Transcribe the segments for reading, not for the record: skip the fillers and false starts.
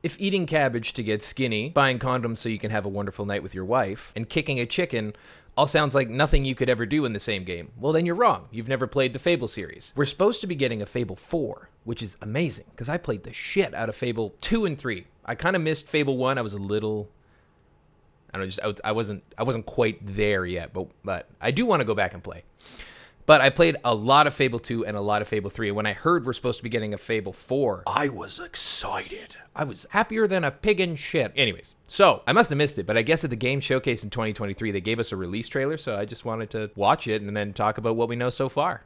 If eating cabbage to get skinny, buying condoms so you can have a wonderful night with your wife, and kicking a chicken all sounds like nothing you could ever do in the same game, well then you're wrong. You've never played the Fable series. We're supposed to be getting a Fable 4, which is amazing, because I played the shit out of Fable 2 and 3. I kind of missed Fable 1. I was a little... I don't know, I wasn't quite there yet, but I do want to go back and play. But I played a lot of Fable 2 and a lot of Fable 3, and when I heard we're supposed to be getting a Fable 4, I was excited. I was happier than a pig in shit. Anyways, so I must have missed it, but I guess at the Game Showcase in 2023, they gave us a release trailer, so I just wanted to watch it and then talk about what we know so far.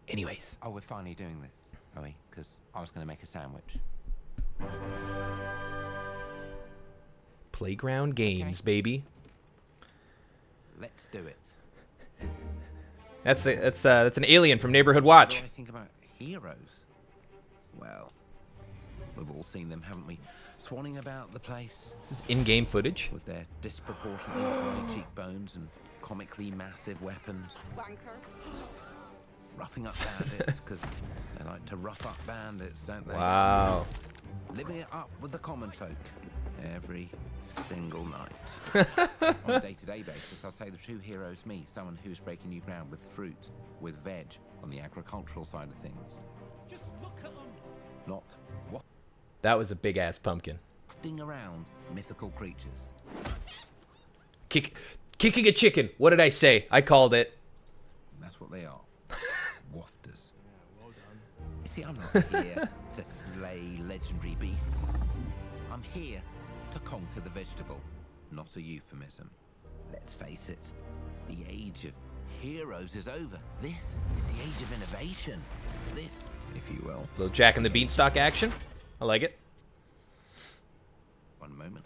Anyways. Oh, we're finally doing this, are we? Because I was going to make a sandwich. Playground games, baby. Let's do it. That's an alien from Neighborhood Watch. What do I think about heroes? Well, we've all seen them, haven't we? Swanning about the place. This is in-game footage. With their disproportionately high cheekbones and comically massive weapons. Roughing up bandits, because they like to rough up bandits, don't they? Wow. Living it up with the common folk every single night. On a day-to-day basis, I'd say the true hero is me, someone who's breaking new ground with fruit, with veg, on the agricultural side of things. Just look at them. Not That was a big-ass pumpkin. wafting around mythical creatures. Kicking a chicken. What did I say? I called it. That's what they are. Wafters. Well done. You see, I'm not here to slay legendary beasts. I'm here to conquer the vegetable, not a euphemism. Let's face it, the age of heroes is over. This is the age of innovation. This, if you will. Little Jack and the Beanstalk action. I like it. One moment.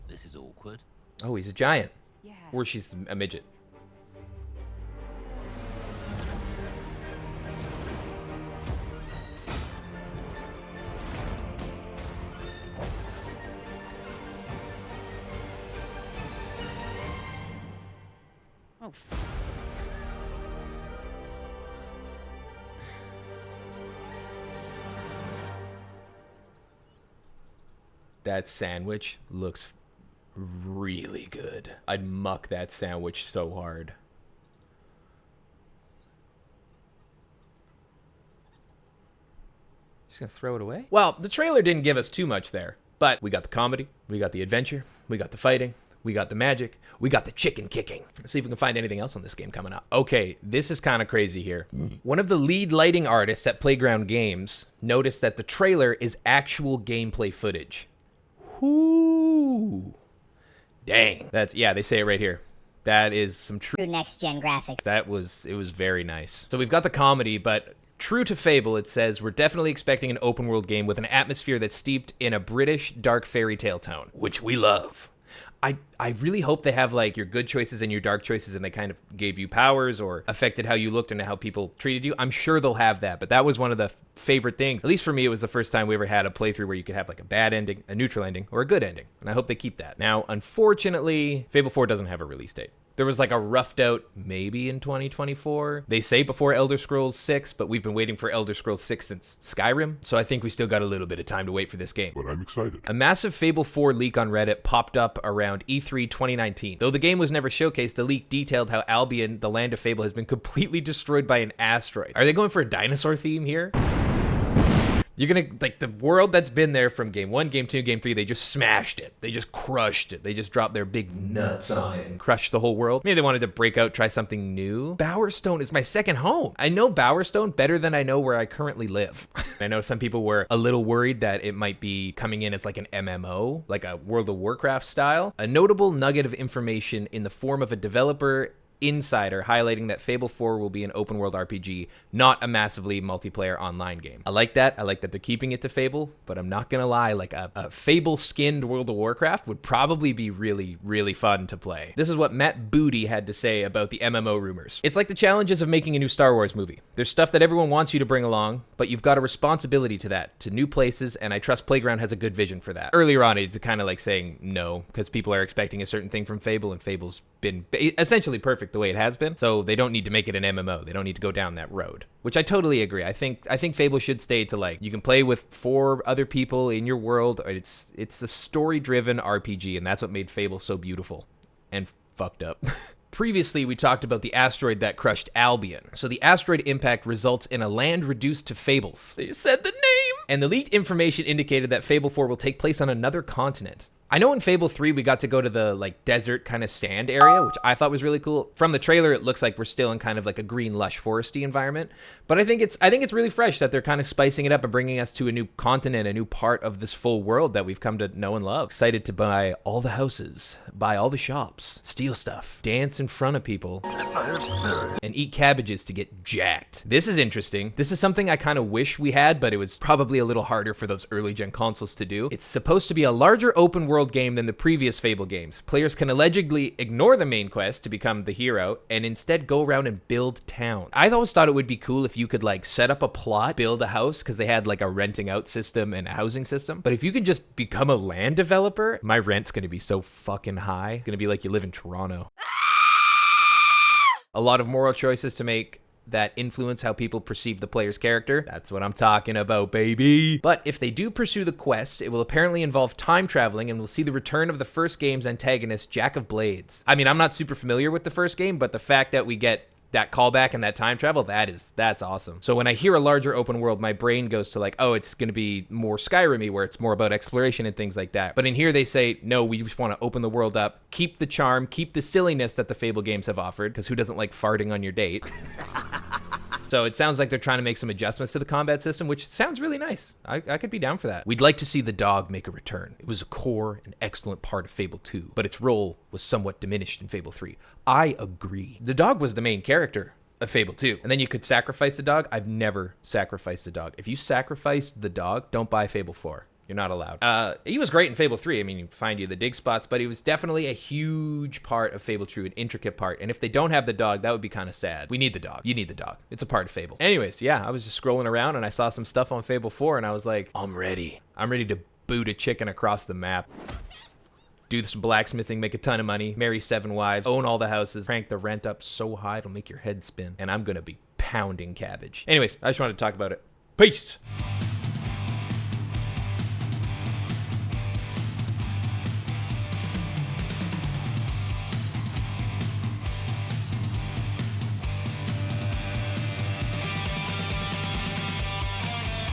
This is awkward. Oh, he's a giant. Yeah. Or she's a midget. Oh. That sandwich looks really good. I'd muck that sandwich so hard. Just gonna throw it away? Well, the trailer didn't give us too much there, but we got the comedy, we got the adventure, we got the fighting, we got the magic, we got the chicken kicking. Let's see if we can find anything else on this game coming up. Okay, this is kind of crazy here. One of the lead lighting artists at Playground Games noticed that the trailer is actual gameplay footage. Ooh. Dang. Yeah, they say it right here. That is some true next-gen graphics. It was very nice. So we've got the comedy, but true to Fable, it says, we're definitely expecting an open world game with an atmosphere that's steeped in a British dark fairy tale tone, which we love. I really hope they have like your good choices and your dark choices and they kind of gave you powers or affected how you looked and how people treated you. I'm sure they'll have that, but that was one of the favorite things. At least for me, it was the first time we ever had a playthrough where you could have like a bad ending, a neutral ending, or a good ending. And I hope they keep that. Now, unfortunately, Fable 4 doesn't have a release date. There was like a roughed out maybe in 2024. They say before Elder Scrolls 6, but we've been waiting for Elder Scrolls 6 since Skyrim. So I think we still got a little bit of time to wait for this game. But I'm excited. A massive Fable 4 leak on Reddit popped up around E3 2019. Though the game was never showcased, the leak detailed how Albion, the land of Fable, has been completely destroyed by an asteroid. Are they going for a dinosaur theme here? You're gonna, like, the world that's been there from game 1, game 2, game 3, they just smashed it. They just crushed it. They just dropped their big nuts on it and crushed the whole world. Maybe they wanted to break out, try something new. Bowerstone is my second home. I know Bowerstone better than I know where I currently live. I know some people were a little worried that it might be coming in as like an MMO, like a World of Warcraft style. A notable nugget of information in the form of a developer insider highlighting that Fable 4 will be an open world RPG, not a massively multiplayer online game. I like that. I like that they're keeping it to Fable, but I'm not gonna lie, like a Fable skinned World of Warcraft would probably be really, really fun to play. This is what Matt Booty had to say about the MMO rumors. It's like the challenges of making a new Star Wars movie. There's stuff that everyone wants you to bring along, but you've got a responsibility to that, to new places, and I trust Playground has a good vision for that. Earlier on, it's kind of like saying no, because people are expecting a certain thing from Fable, and Fable's been essentially perfect the way it has been. So they don't need to make it an MMO. They don't need to go down that road, which I totally agree. I think Fable should stay to like, you can play with 4 other people in your world. It's a story-driven RPG, and that's what made Fable so beautiful and fucked up. Previously, we talked about the asteroid that crushed Albion. So the asteroid impact results in a land reduced to fables. They said the name! And the leaked information indicated that Fable 4 will take place on another continent. I know in Fable 3, we got to go to the like desert kind of sand area, which I thought was really cool. From the trailer, it looks like we're still in kind of like a green, lush, foresty environment. But I think it's really fresh that they're kind of spicing it up and bringing us to a new continent, a new part of this full world that we've come to know and love. Excited to buy all the houses, buy all the shops, steal stuff, dance in front of people, and eat cabbages to get jacked. This is interesting. This is something I kind of wish we had, but it was probably a little harder for those early gen consoles to do. It's supposed to be a larger open world game than the previous Fable games. Players can allegedly ignore the main quest to become the hero and instead go around and build towns. I always thought it would be cool if you could like set up a plot, build a house, because they had like a renting out system and a housing system. But if you could just become a land developer, my rent's gonna be so fucking high. It's gonna be like you live in Toronto. A lot of moral choices to make that influence how people perceive the player's character. That's what I'm talking about, baby. But if they do pursue the quest, it will apparently involve time traveling, and we'll see the return of the first game's antagonist, Jack of Blades. I mean, I'm not super familiar with the first game, but the fact that we get that callback and that time travel, that's awesome. So when I hear a larger open world, my brain goes to like, oh, it's going to be more Skyrim-y, where it's more about exploration and things like that. But in here they say, no, we just want to open the world up, keep the charm, keep the silliness that the Fable games have offered, because who doesn't like farting on your date? So it sounds like they're trying to make some adjustments to the combat system, which sounds really nice. I could be down for that. We'd like to see the dog make a return. It was a core and excellent part of Fable 2, but its role was somewhat diminished in Fable 3. I agree. The dog was the main character of Fable 2. And then you could sacrifice the dog. I've never sacrificed the dog. If you sacrificed the dog, don't buy Fable 4. You're not allowed. He was great in Fable 3. I mean, you find you the dig spots, but he was definitely a huge part of Fable 2, an intricate part. And if they don't have the dog, that would be kind of sad. We need the dog. You need the dog. It's a part of Fable. Anyways, yeah, I was just scrolling around and I saw some stuff on Fable 4 and I was like, I'm ready. I'm ready to boot a chicken across the map. Do some blacksmithing, make a ton of money, marry 7 wives, own all the houses, crank the rent up so high it'll make your head spin. And I'm gonna be pounding cabbage. Anyways, I just wanted to talk about it. Peace!